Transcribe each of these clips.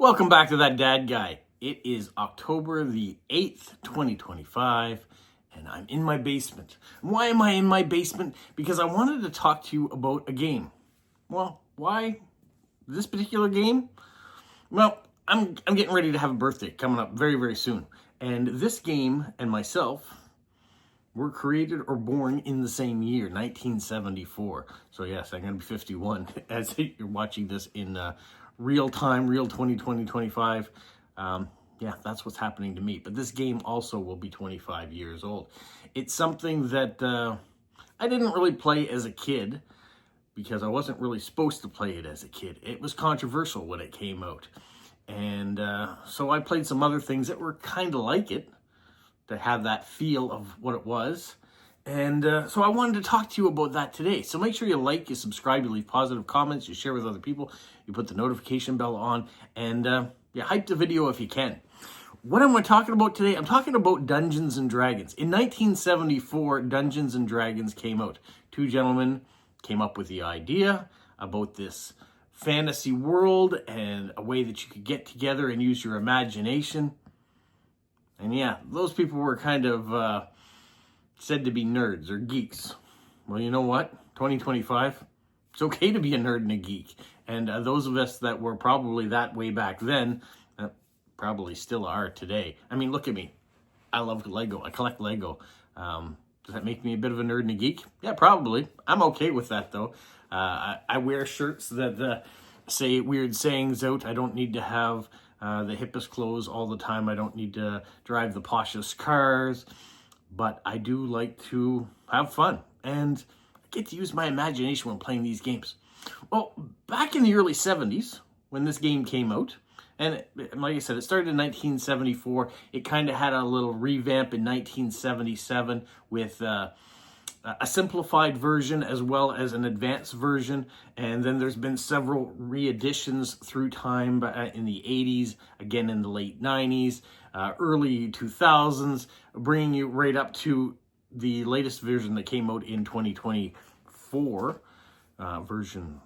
Welcome back to That Dad Guy. It is October the 8th, 2025, and I'm in my basement. Why am I in my basement? Because I wanted to talk to you about a game. Well, why this particular game? Well, I'm getting ready to have a birthday coming up very, very soon. And this game and myself were created or born in the same year, 1974. So yes, I'm going to be 51 as you're watching this in real time, real 2020, 25. Yeah, that's what's happening to me. But this game also will be 25 years old. It's something that I didn't really play as a kid because I wasn't really supposed to play it as a kid. It was controversial when it came out. And so I played some other things that were kind of like it, that had that feel of what it was. And so I wanted to talk to you about that today. So make sure you like, you subscribe, you leave positive comments, you share with other people, you put the notification bell on, and you hype the video if you can. What am I talking about today? I'm talking about Dungeons and Dragons. In 1974, Dungeons and Dragons came out. Two gentlemen came up with the idea about this fantasy world and a way that you could get together and use your imagination. And yeah, those people were kind of said to be nerds or geeks. Well, you know what? 2025, it's okay to be a nerd and a geek. And those of us that were probably that way back then, probably still are today. I mean, look at me. I love Lego. I collect Lego. Does that make me a bit of a nerd and a geek? Yeah, probably. I'm okay with that, though. I wear shirts that say weird sayings out. I don't need to have the hippest clothes all the time. I don't need to drive the poshest cars. But I do like to have fun. And I get to use my imagination when playing these games. Well, back in the early 70s, when this game came out, and like I said, it started in 1974. It kind of had a little revamp in 1977 with a simplified version as well as an advanced version. And then there's been several re-editions through time in the 80s, again in the late 90s, early 2000s, bringing you right up to the latest version that came out in 2024, version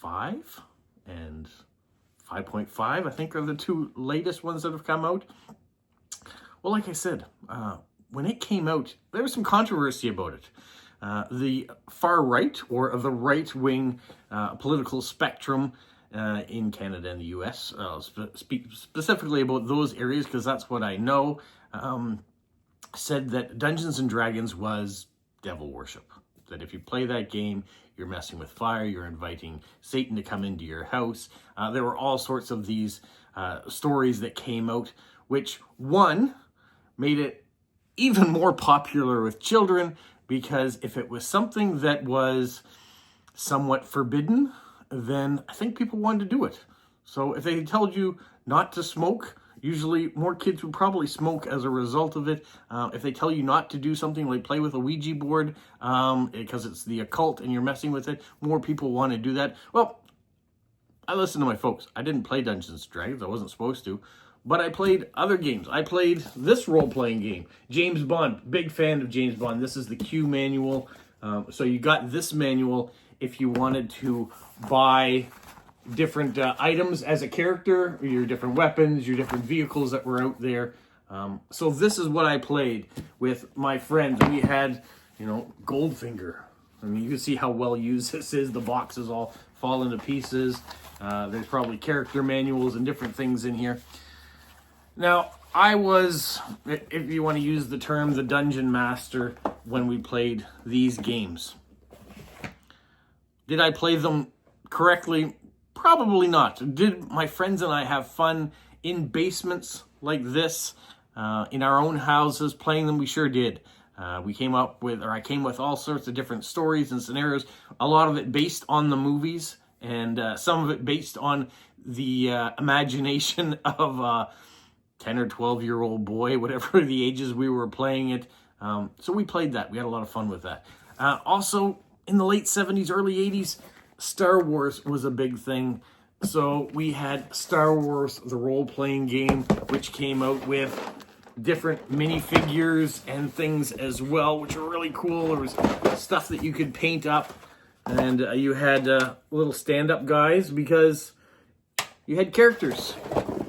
5 and 5.5, I think, are the two latest ones that have come out. Well, like I said, when it came out, there was some controversy about it. The far right, or the right-wing political spectrum in Canada and the US, speak specifically about those areas because that's what I know, said that Dungeons and Dragons was devil worship. That if you play that game, you're messing with fire, you're inviting Satan to come into your house. There were all sorts of these stories that came out, which, one, made it even more popular with children, because if it was something that was somewhat forbidden, then I think people wanted to do it. So if they told you not to smoke, usually more kids would probably smoke as a result of it. If they tell you not to do something like play with a Ouija board, because it's the occult and you're messing with it, more people want to do that. Well, I listened to my folks. I didn't play Dungeons & Dragons. I wasn't supposed to. But I played other games. I played this role-playing game, James Bond. Big fan of James Bond. This is the Q manual. So you got this manual if you wanted to buy different items as a character, your different weapons, your different vehicles that were out there. So this is what I played with my friends. We had, Goldfinger. I mean, you can see how well used this is. The boxes all fall into pieces. There's probably character manuals and different things in here. Now, I was, if you want to use the term, the dungeon master when we played these games. Did I play them correctly? Probably not. Did my friends and I have fun in basements like this, in our own houses, playing them? We sure did. I came with all sorts of different stories and scenarios, a lot of it based on the movies, and some of it based on the imagination of 10 or 12-year-old boy, whatever the ages we were playing it. So we played that. We had a lot of fun with that. Also, in the late 70s, early 80s, Star Wars was a big thing. So we had Star Wars, the role-playing game, which came out with different minifigures and things as well, which are really cool. There was stuff that you could paint up. And you had little stand-up guys, because you had characters.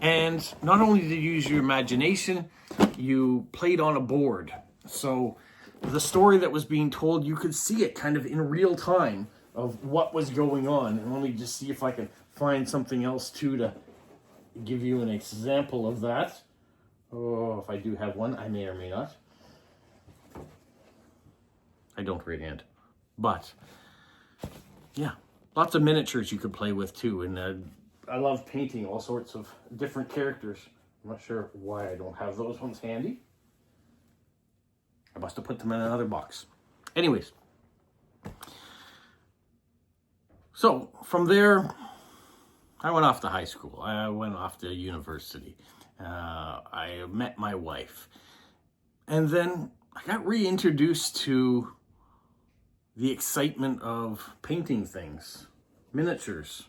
And not only did you use your imagination, you played on a board. So the story that was being told, you could see it kind of in real time of what was going on. And let me just see if I can find something else too to give you an example of that. Oh, if I do have one, I may or may not. I don't right hand. But, yeah, lots of miniatures you could play with too. And I love painting all sorts of different characters. I'm not sure why I don't have those ones handy. I must have put them in another box. Anyways. So, from there, I went off to high school. I went off to university. I met my wife. And then I got reintroduced to the excitement of painting things, miniatures.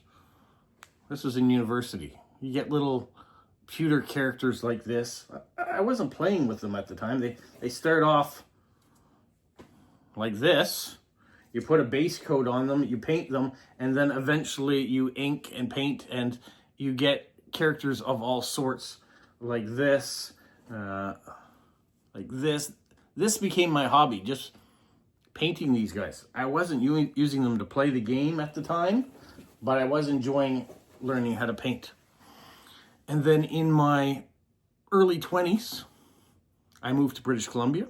This was in university. You get little pewter characters like this. I wasn't playing with them at the time. They start off like this. You put a base coat on them, you paint them, and then eventually you ink and paint, and you get characters of all sorts like this, like this. This became my hobby, just painting these guys. I wasn't using them to play the game at the time, but I was enjoying learning how to paint. And then in my early 20s, I moved to British Columbia,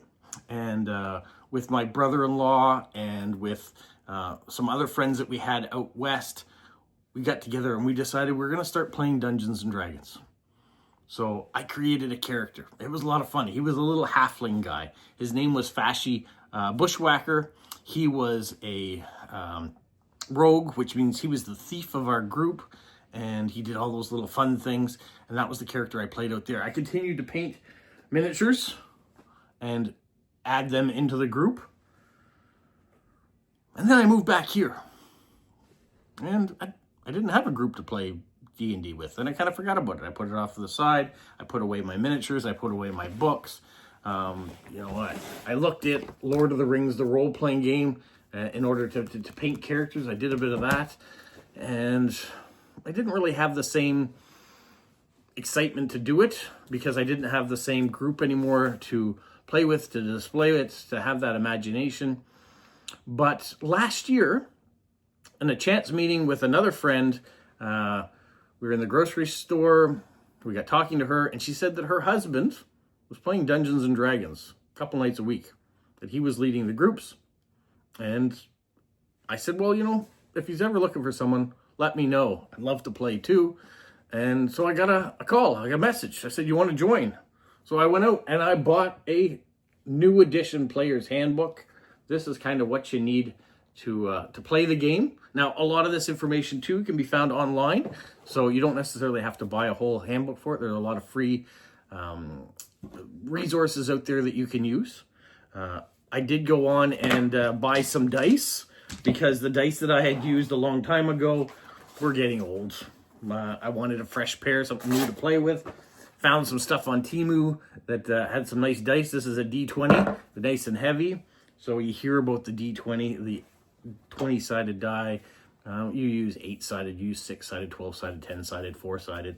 and with my brother-in-law and with some other friends that we had out west, we got together and we decided we were going to start playing Dungeons and Dragons. So I created a character. It was a lot of fun. He was a little halfling guy. His name was Fashy Bushwhacker. He was a rogue, which means he was the thief of our group, and he did all those little fun things, and that was the character I played out there. I continued to paint miniatures and add them into the group, and then I moved back here, and I didn't have a group to play D&D with, and I kind of forgot about it. I put it off to the side. I put away my miniatures. I put away my books. You know what? I looked at Lord of the Rings, the role-playing game, in order to paint characters. I did a bit of that, and I didn't really have the same excitement to do it because I didn't have the same group anymore to play with, to display it, to have that imagination. But last year, in a chance meeting with another friend, we were in the grocery store, we got talking to her, and she said that her husband was playing Dungeons and Dragons a couple nights a week, that he was leading the groups. And I said, well, you know, if he's ever looking for someone, let me know. I'd love to play too. And so I got a call, I got a message. I said, you want to join? So I went out and I bought a new edition player's handbook. This is kind of what you need to play the game. Now, a lot of this information too can be found online, so you don't necessarily have to buy a whole handbook for it. There's a lot of free resources out there that you can use. I did go on and buy some dice because the dice that I had used a long time ago were getting old. I wanted a fresh pair, something new to play with. Found some stuff on Temu that had some nice dice. This is a D20, the nice and heavy. So you hear about the D20, the 20-sided die. You use 8-sided, you use 6-sided, 12-sided, 10-sided, 4-sided.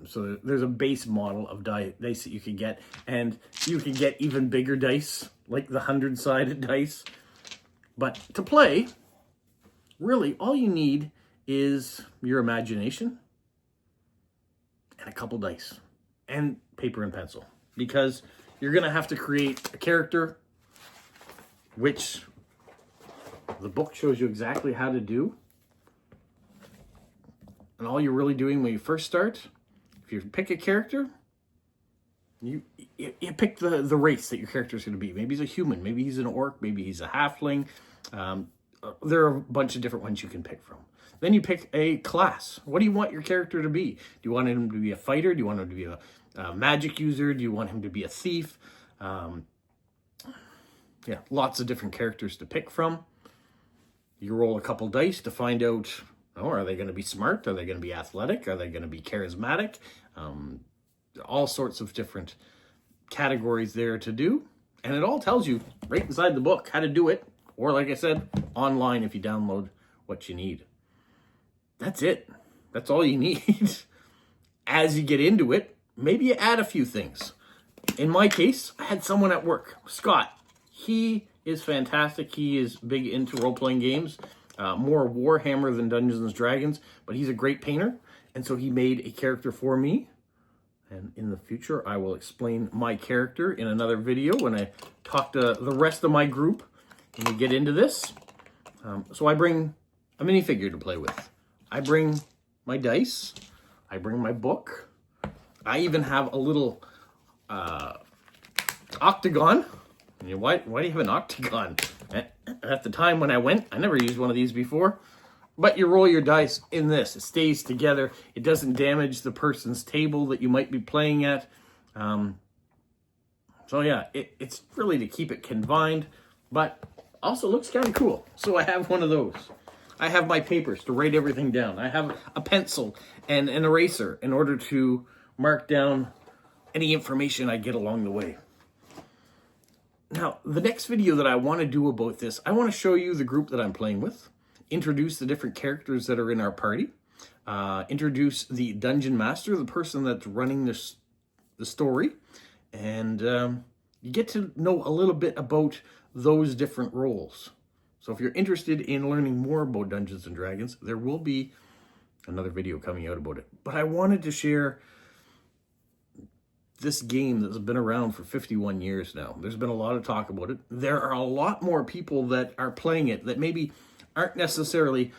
So there's a base model of dice that you can get. And you can get even bigger dice, like the 100-sided dice. But to play, really, all you need is your imagination and a couple dice and paper and pencil. Because you're going to have to create a character, which the book shows you exactly how to do. And all you're really doing when you first start, if you pick a character, you pick the race that your character is going to be. Maybe he's a human, maybe he's an orc, maybe he's a halfling. There are a bunch of different ones you can pick from. Then you pick a class. What do you want your character to be? Do you want him to be a fighter? Do you want him to be a magic user? Do you want him to be a thief? Yeah, lots of different characters to pick from. You roll a couple dice to find out, are they going to be smart? Are they going to be athletic? Are they going to be charismatic? All sorts of different categories there to do. And it all tells you right inside the book how to do it. Or like I said, online if you download what you need. That's it. That's all you need. As you get into it, maybe you add a few things. In my case, I had someone at work, Scott. He is fantastic. He is big into role-playing games, more Warhammer than Dungeons and Dragons, but he's a great painter. And so he made a character for me. And in the future, I will explain my character in another video when I talk to the rest of my group and we get into this. So I bring a minifigure to play with. I bring my dice. I bring my book. I even have a little octagon. Why do you have an octagon? At the time when I went, I never used one of these before. But you roll your dice in this. It stays together. It doesn't damage the person's table that you might be playing at. So yeah, it's really to keep it confined, but also looks kind of cool. So I have one of those. I have my papers to write everything down. I have a pencil and an eraser in order to mark down any information I get along the way. Now, the next video that I want to do about this, I want to show you the group that I'm playing with, introduce the different characters that are in our party, introduce the dungeon master, the person that's running the story, and you get to know a little bit about those different roles. So if you're interested in learning more about Dungeons & Dragons, there will be another video coming out about it. But I wanted to share this game that's been around for 51 years now. There's been a lot of talk about it. There are a lot more people that are playing it that maybe aren't necessarily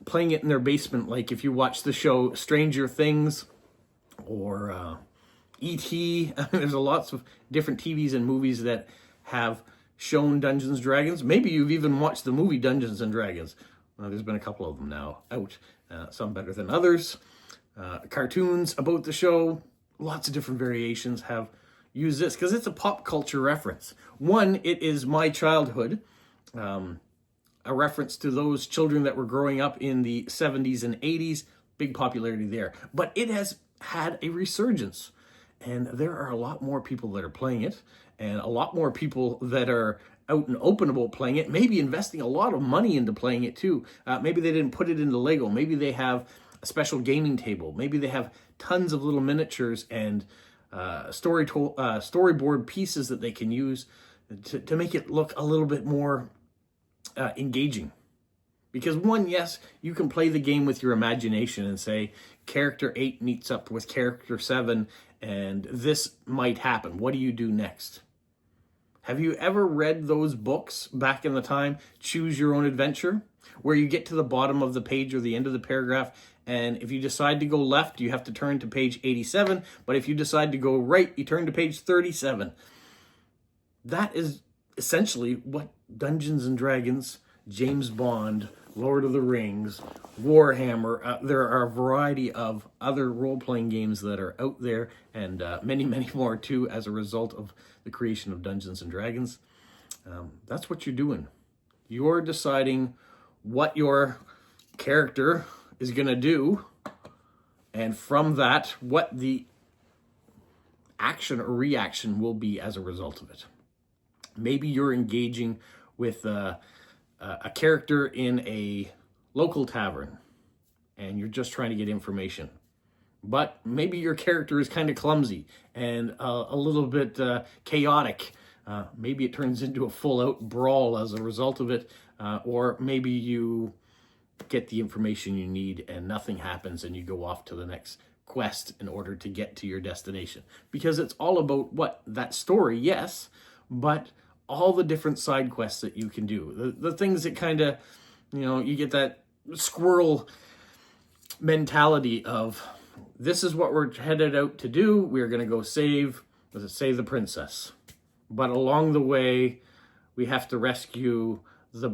playing it in their basement. Like if you watch the show Stranger Things or E.T., there's lots of different TVs and movies that have shown Dungeons & Dragons. Maybe you've even watched the movie Dungeons & Dragons. There's been a couple of them now out, some better than others. Cartoons about the show, lots of different variations have used this because it's a pop culture reference. One, it is my childhood, a reference to those children that were growing up in the 70s and 80s, big popularity there. But it has had a resurgence, and there are a lot more people that are playing it, and a lot more people that are out and open about playing it, maybe investing a lot of money into playing it too. Maybe they didn't put it into Lego. Maybe they have a special gaming table. Maybe they have tons of little miniatures and storyboard pieces that they can use to make it look a little bit more engaging. Because one, yes, you can play the game with your imagination and say, character 8 meets up with character 7, and this might happen. What do you do next? Have you ever read those books back in the time, Choose Your Own Adventure, where you get to the bottom of the page or the end of the paragraph, and if you decide to go left, you have to turn to page 87, but if you decide to go right, you turn to page 37. That is essentially what Dungeons & Dragons, James Bond, Lord of the Rings, Warhammer, there are a variety of other role-playing games that are out there, and many, many more too as a result of the creation of Dungeons & Dragons. That's what you're doing. You're deciding what your character is going to do, and from that, what the action or reaction will be as a result of it. Maybe you're engaging with a character in a local tavern, and you're just trying to get information. But maybe your character is kind of clumsy and a little bit chaotic. Maybe it turns into a full-out brawl as a result of it, or maybe you get the information you need and nothing happens and you go off to the next quest in order to get to your destination. Because it's all about what? That story, yes, but all the different side quests that you can do. The things that kind of, you get that squirrel mentality of, this is what we're headed out to do. We're going to go save the princess. But along the way, we have to rescue the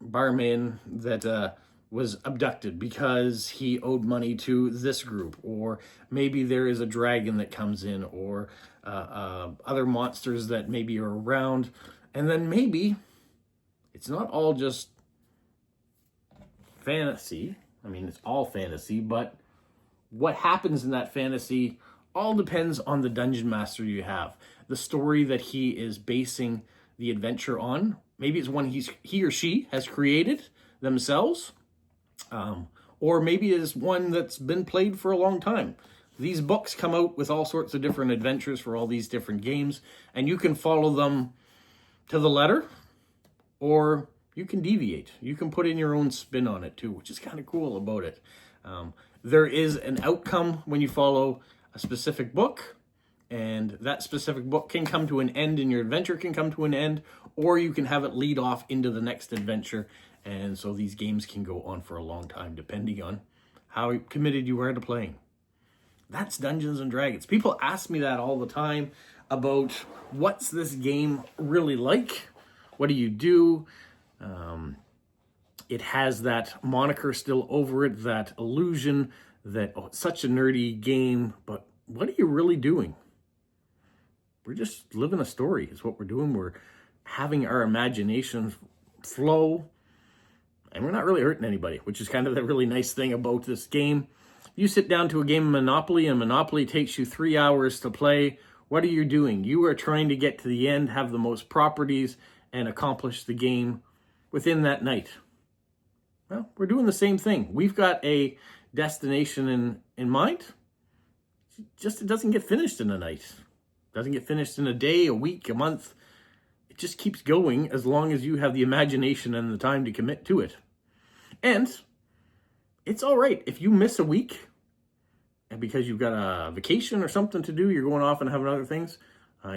barman that was abducted because he owed money to this group. Or maybe there is a dragon that comes in, or other monsters that maybe are around. And then maybe it's not all just fantasy. I mean, it's all fantasy, but what happens in that fantasy all depends on the dungeon master you have. The story that he is basing the adventure on. Maybe it's one he or she has created themselves. or maybe it is one that's been played for a long time. These books come out with all sorts of different adventures for all these different games, and you can follow them to the letter, or you can deviate. You can put in your own spin on it too, which is kind of cool about it. There is an outcome when you follow a specific book, and that specific book can come to an end and your adventure can come to an end, or you can have it lead off into the next adventure. And so these games can go on for a long time depending on how committed you are to playing. That's Dungeons and Dragons. People ask me that all the time about what's this game really like? What do you do? It has that moniker still over it, that illusion that, oh, it's such a nerdy game, but what are you really doing? We're just living a story is what we're doing. We're having our imagination flow, and we're not really hurting anybody, which is kind of the really nice thing about this game. You sit down to a game of Monopoly, and Monopoly takes you 3 hours to play. What are you doing? You are trying to get to the end, have the most properties, and accomplish the game within that night. Well, we're doing the same thing. We've got a destination in mind. Just it doesn't get finished in a night. It doesn't get finished in a day, a week, a month. It just keeps going as long as you have the imagination and the time to commit to it. And it's all right if you miss a week, and because you've got a vacation or something to do, you're going off and having other things,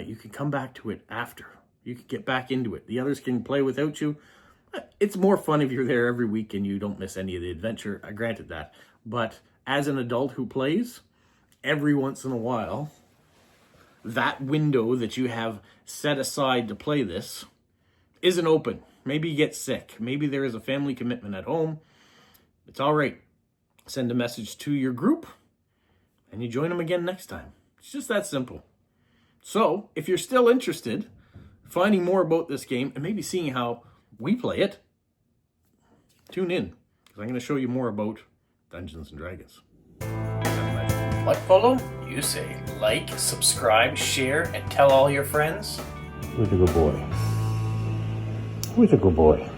you can come back to it after. You can get back into it. The others can play without you. It's more fun if you're there every week and you don't miss any of the adventure. I granted that. But as an adult who plays, every once in a while, that window that you have set aside to play this isn't open. Maybe you get sick. Maybe there is a family commitment at home. It's all right. Send a message to your group and you join them again next time. It's just that simple. So if you're still interested, finding more about this game and maybe seeing how we play it, tune in, because I'm going to show you more about Dungeons and Dragons. What, Polo? You say like, subscribe, share, and tell all your friends. Who's a good boy? Who's a good boy?